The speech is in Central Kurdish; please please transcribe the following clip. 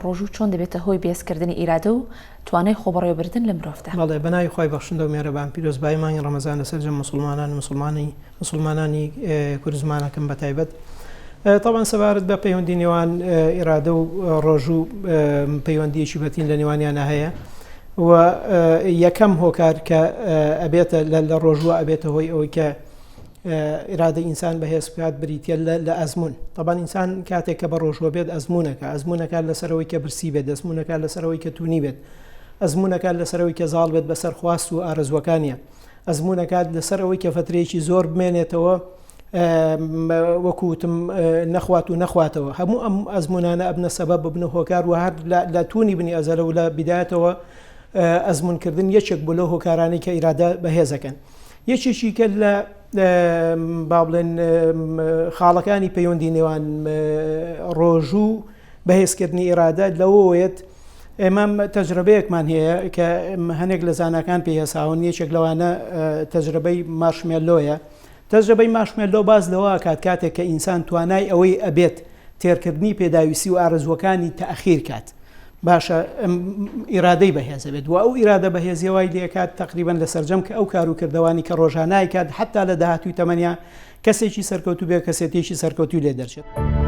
ڕۆژوو چۆن دەبێتە هۆی بێزکردنی ئیرادە و توانای خۆبەڕێوەبردن لە مرۆڤدا. بەڵێ بەناوی خۆی بەخشندە و میێرەبان پیرۆزبای مانگی ڕەمەزان لەسەر جەم مسلمانانی کوردزمانەکەم بەتایبەت. طبعا سەبارەت بە پەیوەندی نێوان ئیرادە و ڕۆژوو پەیوەندیەکی بەتین لە نێوانیانە هەیە و یەکەم هۆکار کە ئەبێتە لە ڕۆژوە ئەبێتە هۆی ئەوەی کە ئیرادە ئینسان بەهێز بکات بریتە لە ئەزمون. طبعا ئینسان کاتێک کە بە ڕۆژوە بێت ئەزمونەکە لەسەرەوەی کە برسی بێت، ئەزمونەکە لەسەرەوەی کە تونی بێت، ئەزمونەکە لەسەرەوەی کە زاڵ بێت بەسەر خواست و ئارەزوەکانیە، ئەزمونەکە لەسەرەوەی کە فترەیەکی زۆر بمێنێتەوە وەکوتم نەخوات و نەخواتەوە. هەموو ئەم ئەزمونانە ئەبنە سەبەب ببنە هۆکار و هەر لە تونی بنی ئەزەرە و لە بیدایەتەوە ئەزمونکردن یەکێک بوو لەو هۆکارانەی کە ئیرادە بەهێزەکەن. یەکێکی کە لە با بڵێن خاڵەکانی پەیوەندی نێوان ڕۆژوو بەهێزکردنی ئیرادە لەوەیەت ئێمە تەجربەیەکمان هەیە کە هەنێک لە زانکان پێی هەساون. یەکێک لەوانە تەجربەی مارشمێلۆیە. تەجربەی مارشمێلۆ باز لەوە کاتێک کە ئینسان توانای ئەوەی ئەبێت تێرکردنی پێداویستی و ئارەزوەکانی تەئخیر کات، باشە ئیرادەی بەهێزە بێت و ئەو ئیرادە بەهێزیەوەی لێکات تقریبان لە سەرجەم کە ئەو کار و کردوانی کە ڕۆژانای کات حتا لە داهاتووی تەمەنیا کەسێکی سەرکەوتوو بێ کەسێتێکی سەرکەوتوو لێ دەرچێت.